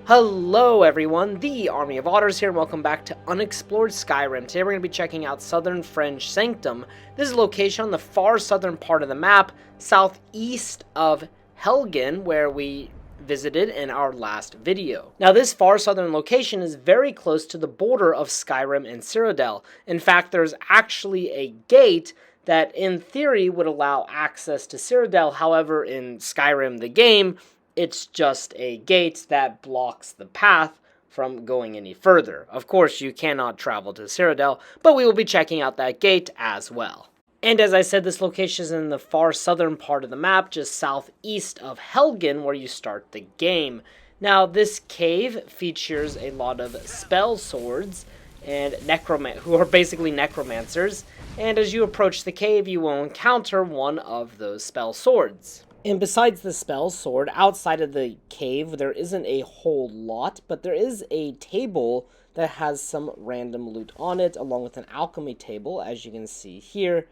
Hello everyone, the Army of Otters here, and welcome back to Unexplored Skyrim. Today we're going to be checking out Southfringe Sanctum. This is a location on the far southern part of the map, southeast of Helgen, where we visited in our last video. Now this far southern location is very close to the border of Skyrim and Cyrodiil. In fact, there's actually a gate that in theory would allow access to Cyrodiil. However, in Skyrim the game, it's just a gate that blocks the path from going any further. Of course, you cannot travel to Cyrodiil, but we will be checking out that gate as well. And as I said, this location is in the far southern part of the map, just southeast of Helgen, where you start the game. Now, this cave features a lot of spellswords and who are basically necromancers, and as you approach the cave, you will encounter one of those spellswords. And besides the spell sword, outside of the cave, there isn't a whole lot, but there is a table that has some random loot on it, along with an alchemy table, as you can see here,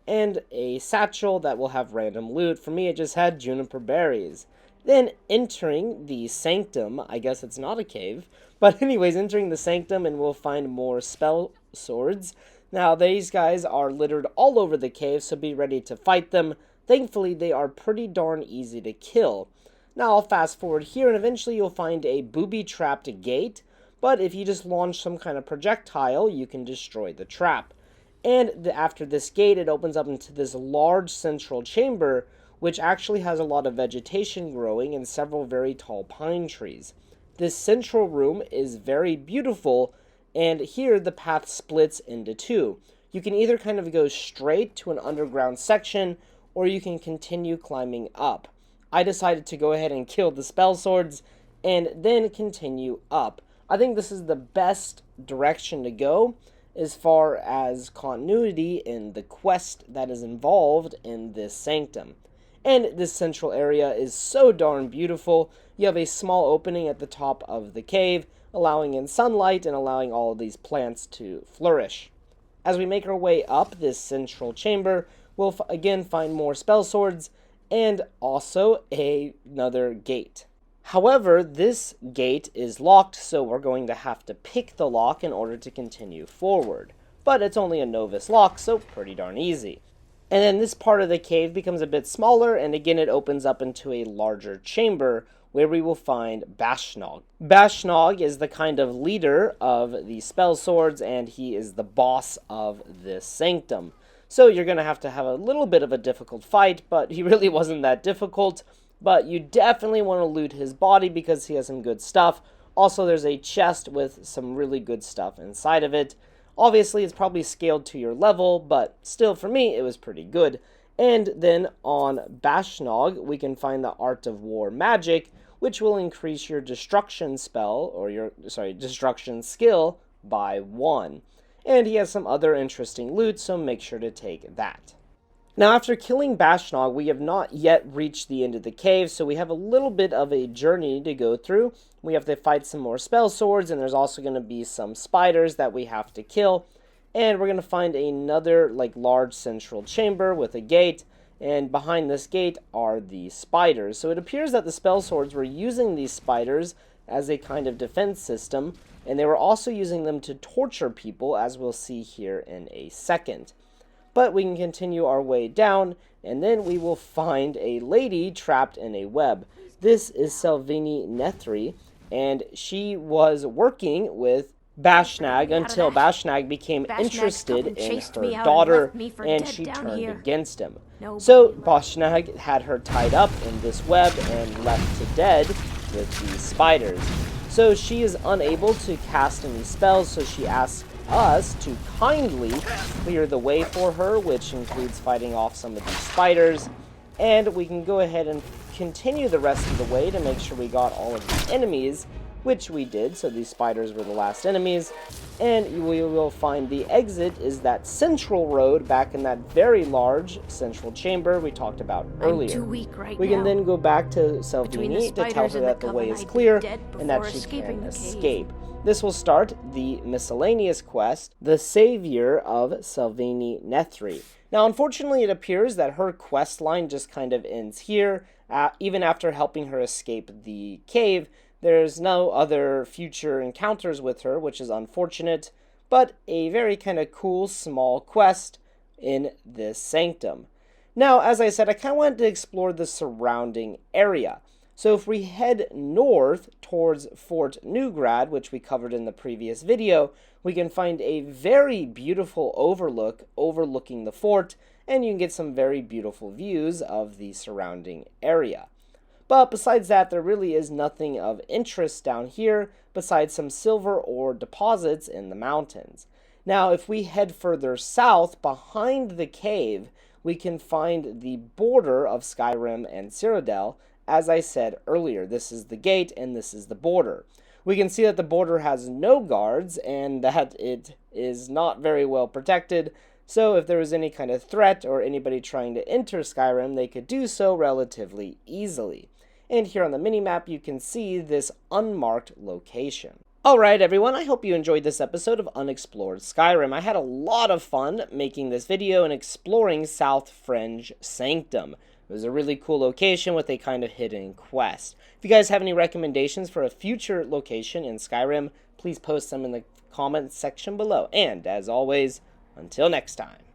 and a satchel that will have random loot. For me, it just had juniper berries. Then, entering the sanctum, I guess it's not a cave, but anyways, entering the sanctum, and we'll find more spell swords. Now, these guys are littered all over the cave, so be ready to fight them. Thankfully, they are pretty darn easy to kill. Now, I'll fast forward here, and eventually you'll find a booby-trapped gate, but if you just launch some kind of projectile, you can destroy the trap. And after this gate, it opens up into this large central chamber, which actually has a lot of vegetation growing and several very tall pine trees. This central room is very beautiful, and here the path splits into two. You can either kind of go straight to an underground section, or you can continue climbing up. I decided to go ahead and kill the spell swords and then continue up. I think this is the best direction to go as far as continuity in the quest that is involved in this sanctum. And this central area is so darn beautiful. You have a small opening at the top of the cave, allowing in sunlight and allowing all of these plants to flourish. As we make our way up this central chamber, we'll again find more spell swords and also another gate. However, this gate is locked, so we're going to have to pick the lock in order to continue forward. But it's only a novice lock, so pretty darn easy. And then this part of the cave becomes a bit smaller, and again it opens up into a larger chamber where we will find Bashnag. Bashnag is the kind of leader of the spell swords, and he is the boss of this sanctum. So you're going to have a little bit of a difficult fight, but he really wasn't that difficult. But you definitely want to loot his body because he has some good stuff. Also, there's a chest with some really good stuff inside of it. Obviously, it's probably scaled to your level, but still, for me, it was pretty good. And then on Bashnag, we can find the Art of War Magic, which will increase your destruction spell, or destruction skill by 1. And he has some other interesting loot, so make sure to take that. Now, after killing Bashnag, we have not yet reached the end of the cave, so we have a little bit of a journey to go through. We have to fight some more spell swords, and there's also going to be some spiders that we have to kill. And we're going to find another, large central chamber with a gate, and behind this gate are the spiders. So it appears that the spell swords were using these spiders as a kind of defense system, and they were also using them to torture people, as we'll see here in a second. But we can continue our way down, and then we will find a lady trapped in a web. This is Selveni Nethri, and she was working with Bashnag until Bashnag became interested in her daughter, and she turned against him. So Bashnag had her tied up in this web and left to dead with these spiders. So she is unable to cast any spells, so she asks us to kindly clear the way for her, which includes fighting off some of these spiders. And we can go ahead and continue the rest of the way to make sure we got all of the enemies, which we did, so these spiders were the last enemies. And we will find the exit is that central road back in that very large central chamber we talked about earlier. I'm too weak right we now. can then go back to Selveni to tell her that the way is clear and that she can escape. This will start the miscellaneous quest, The Savior of Selveni Nethri. Now, unfortunately, it appears that her quest line just kind of ends here. Even after helping her escape the cave, There's no other future encounters with her, which is unfortunate, but a very kind of cool small quest in this sanctum. Now, as I said, I kind of wanted to explore the surrounding area. So if we head north towards Fort Neugrad, which we covered in the previous video, we can find a very beautiful overlook overlooking the fort, and you can get some very beautiful views of the surrounding area. But besides that, there really is nothing of interest down here besides some silver ore deposits in the mountains. Now, if we head further south behind the cave, we can find the border of Skyrim and Cyrodiil. As I said earlier, this is the gate and this is the border. We can see that the border has no guards and that it is not very well protected. So if there was any kind of threat or anybody trying to enter Skyrim, they could do so relatively easily. And here on the minimap, you can see this unmarked location. Alright everyone, I hope you enjoyed this episode of Unexplored Skyrim. I had a lot of fun making this video and exploring Southfringe Sanctum. It was a really cool location with a kind of hidden quest. If you guys have any recommendations for a future location in Skyrim, please post them in the comments section below. And as always, until next time.